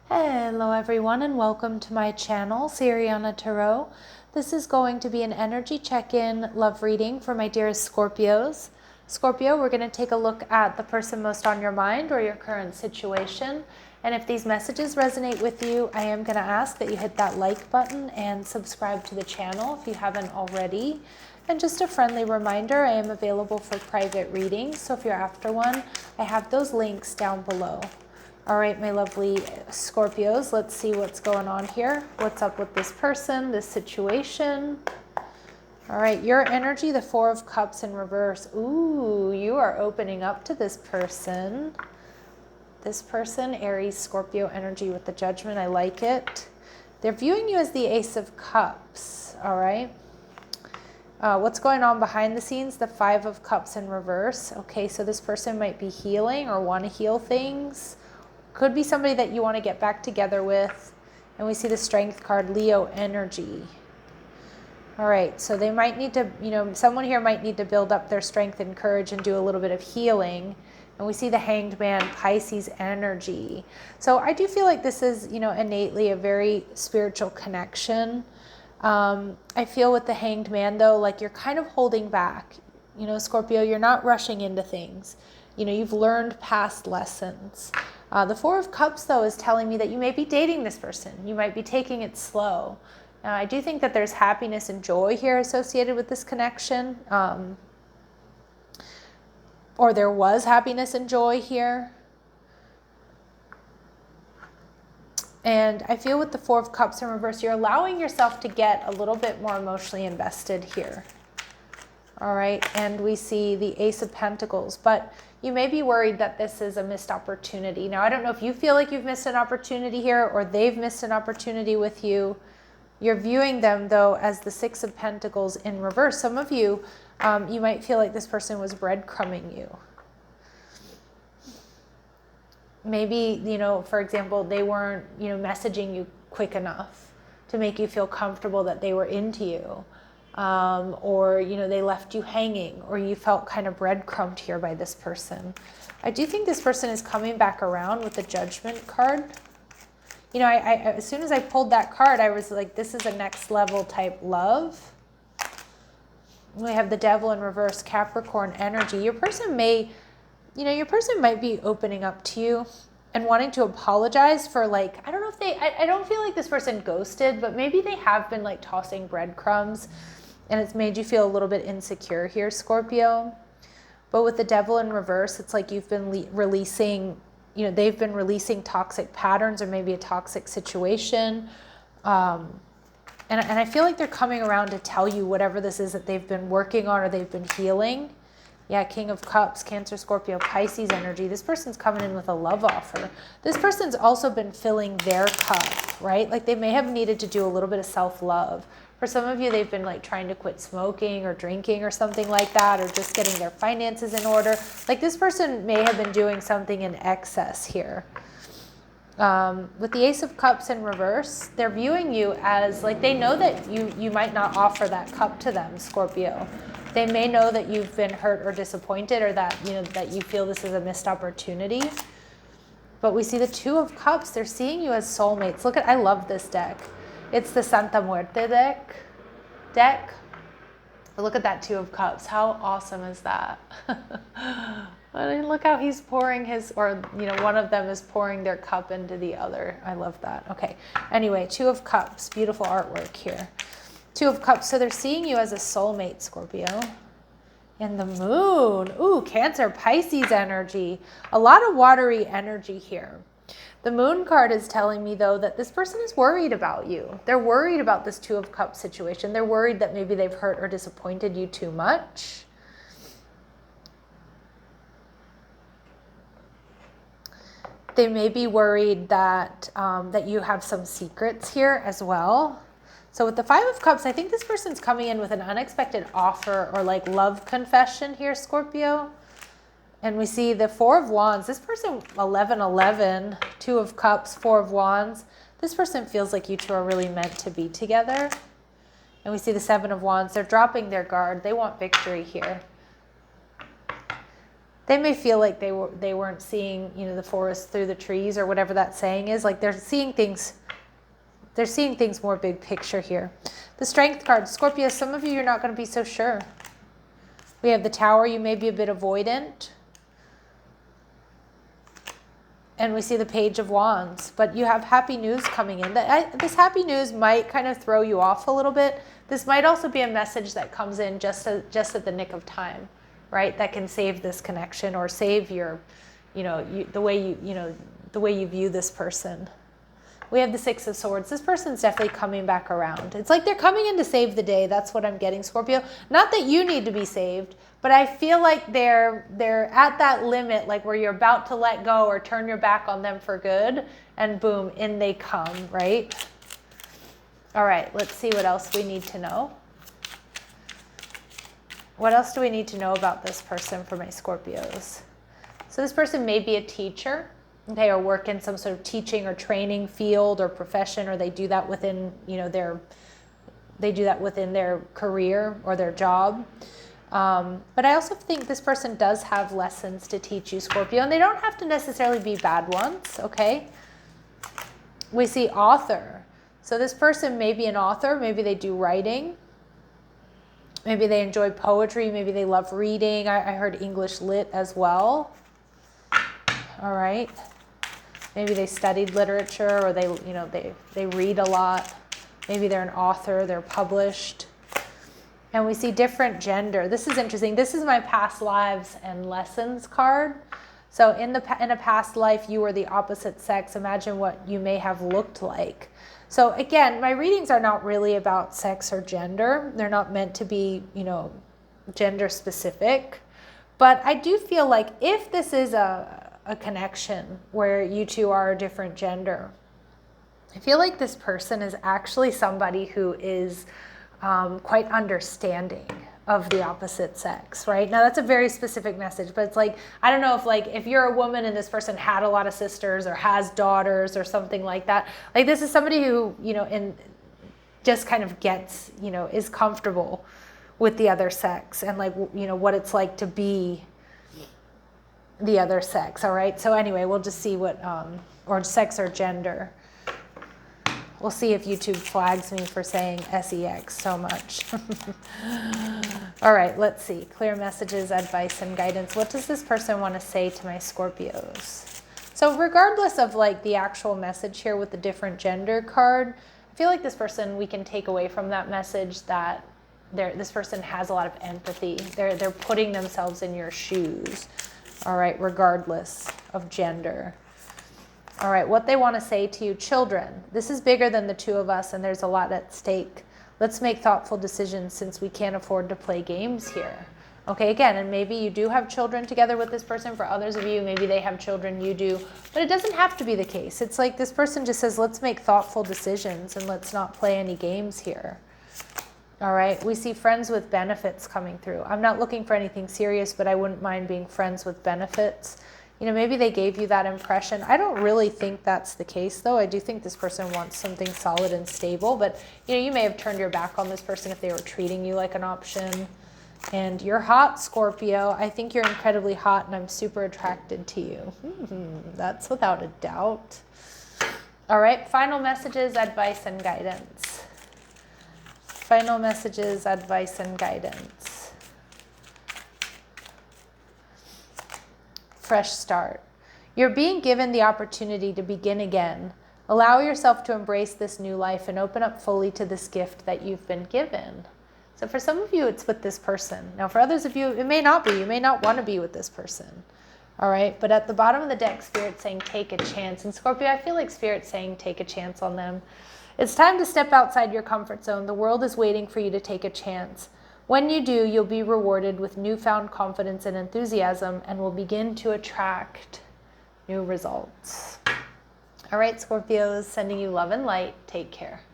Hello everyone and welcome to my channel, Siriana Tarot. This is going to be an energy check-in love reading for my dearest Scorpios. Scorpio, we're going to take a look at the person most on your mind or your current situation. And if these messages resonate with you, I am going to ask that you hit that like button and subscribe to the channel if you haven't already. And just a friendly reminder, I am available for private readings, so if you're after one, I have those links down below. All right, my lovely Scorpios, let's see what's going on here. What's up with this person, this situation? All right, your energy, the Four of Cups in reverse. Ooh, you are opening up to this person. This person, Aries, Scorpio energy with the Judgment. I like it. They're viewing you as the Ace of Cups, all right? What's going on behind the scenes? The Five of Cups in reverse. Okay, so this person might be healing or want to heal things. Could be somebody that you want to get back together with. And we see the Strength card, Leo energy. All right, so they might need to, someone here might need to build up their strength and courage and do a little bit of healing. And we see the Hanged Man, Pisces energy. So I do feel like this is, innately a very spiritual connection. I feel with the Hanged Man, though, like you're kind of holding back. Scorpio, you're not rushing into things. You've learned past lessons. The Four of Cups, though, is telling me that you may be dating this person. You might be taking it slow. I do think that there's happiness and joy here associated with this connection. Or there was happiness and joy here. And I feel with the Four of Cups in reverse, you're allowing yourself to get a little bit more emotionally invested here. All right, and we see the Ace of Pentacles, but you may be worried that this is a missed opportunity. Now, I don't know if you feel like you've missed an opportunity here or they've missed an opportunity with you. You're viewing them, though, as the Six of Pentacles in reverse. Some of you, you might feel like this person was breadcrumbing you. Maybe, for example, they weren't, messaging you quick enough to make you feel comfortable that they were into you. Or, they left you hanging, or you felt kind of breadcrumbed here by this person. I do think this person is coming back around with the Judgment card. As soon as I pulled that card, I was like, this is a next level type love. We have the Devil in reverse, Capricorn energy. Your person may, your person might be opening up to you and wanting to apologize for, I don't know if I don't feel like this person ghosted, but maybe they have been tossing breadcrumbs and it's made you feel a little bit insecure here, Scorpio. But with the Devil in reverse, it's like you've been releasing, they've been releasing toxic patterns or maybe a toxic situation. And I feel like they're coming around to tell you whatever this is that they've been working on or they've been healing. Yeah, King of Cups, Cancer, Scorpio, Pisces energy. This person's coming in with a love offer. This person's also been filling their cup, right? Like they may have needed to do a little bit of self-love. For some of you, they've been trying to quit smoking or drinking or something like that, or just getting their finances in order. Like this person may have been doing something in excess here. With the Ace of Cups in reverse, they're viewing you as they know that you might not offer that cup to them, Scorpio. They may know that you've been hurt or disappointed, or that that you feel this is a missed opportunity. But we see the Two of Cups. They're seeing you as soulmates. I love this deck. It's the Santa Muerte deck. Look at that Two of Cups. How awesome is that? Look how he's pouring one of them is pouring their cup into the other. I love that. Okay. Anyway, Two of Cups. Beautiful artwork here. Two of Cups. So they're seeing you as a soulmate, Scorpio. And the Moon. Ooh, Cancer, Pisces energy. A lot of watery energy here. The Moon card is telling me, though, that this person is worried about you. They're worried about this Two of Cups situation. They're worried that maybe they've hurt or disappointed you too much. They may be worried that that you have some secrets here as well. So with the Five of Cups, I think this person's coming in with an unexpected offer or love confession here, Scorpio. And we see the Four of Wands. This person, 11-11, Two of Cups, Four of Wands. This person feels like you two are really meant to be together. And we see the Seven of Wands. They're dropping their guard. They want victory here. They may feel like they weren't seeing, you know, the forest through the trees, or whatever that saying is. Like they're seeing things more big picture here. The Strength card. Scorpio, some of you, you're not going to be so sure. We have the Tower. You may be a bit avoidant. And we see the Page of Wands. But you have happy news coming in. This happy news might kind of throw you off a little bit. This might also be a message that comes in just at the nick of time, right? That can save this connection, or save your, you know, the way you view this person. We have the Six of Swords. This person's definitely coming back around. It's like they're coming in to save the day. That's what I'm getting, Scorpio. Not that you need to be saved, but I feel like they're at that limit, like where you're about to let go or turn your back on them for good, and boom, in they come, right? All right, let's see what else we need to know. What else do we need to know about this person for my Scorpios? So this person may be a teacher. They or work in some sort of teaching or training field or profession, or they do that within, you know, their career or their job. But I also think this person does have lessons to teach you, Scorpio, and they don't have to necessarily be bad ones, okay? We see author. So this person may be an author. Maybe they do writing. Maybe they enjoy poetry. Maybe they love reading. I heard English lit as well. All right. Maybe they studied literature, or they read a lot. Maybe they're an author, they're published. And we see different gender. This is interesting. This is my past lives and lessons card. So in a past life, you were the opposite sex. Imagine what you may have looked like. So again, my readings are not really about sex or gender. They're not meant to be, you know, gender specific. But I do feel like if this is a connection where you two are a different gender, I feel like this person is actually somebody who is quite understanding of the opposite sex, right? Now that's a very specific message, but it's like, I don't know if you're a woman and this person had a lot of sisters or has daughters or something like that. Like this is somebody who, you know, just kind of gets, you know, is comfortable with the other sex, and like, you know, what it's like to be the other sex. All right. So anyway, we'll just see what, or sex or gender. We'll see if YouTube flags me for saying sex so much. All right, let's see. Clear messages, advice, and guidance. What does this person want to say to my Scorpios? So regardless of like the actual message here with the different gender card, I feel like this person, we can take away from that message that this person has a lot of empathy. They're putting themselves in your shoes. All right, regardless of gender. All right, what they want to say to you, children. This is bigger than the two of us, and there's a lot at stake. Let's make thoughtful decisions since we can't afford to play games here. Okay, again, and maybe you do have children together with this person. For others of you, maybe they have children, you do. But it doesn't have to be the case. It's like this person just says, let's make thoughtful decisions and let's not play any games here. All right, we see friends with benefits coming through. I'm not looking for anything serious, but I wouldn't mind being friends with benefits. You know, maybe they gave you that impression. I don't really think that's the case, though. I do think this person wants something solid and stable, but, you know, you may have turned your back on this person if they were treating you like an option. And you're hot, Scorpio. I think you're incredibly hot, and I'm super attracted to you. That's without a doubt. All right, final messages, advice, and guidance. Final messages, advice, and guidance. Fresh start. You're being given the opportunity to begin again. Allow yourself to embrace this new life and open up fully to this gift that you've been given. So for some of you, it's with this person. Now for others of you, it may not be. You may not want to be with this person. All right, but at the bottom of the deck, Spirit's saying take a chance. And Scorpio, I feel like Spirit's saying take a chance on them. It's time to step outside your comfort zone. The world is waiting for you to take a chance. When you do, you'll be rewarded with newfound confidence and enthusiasm and will begin to attract new results. All right, Scorpios, sending you love and light. Take care.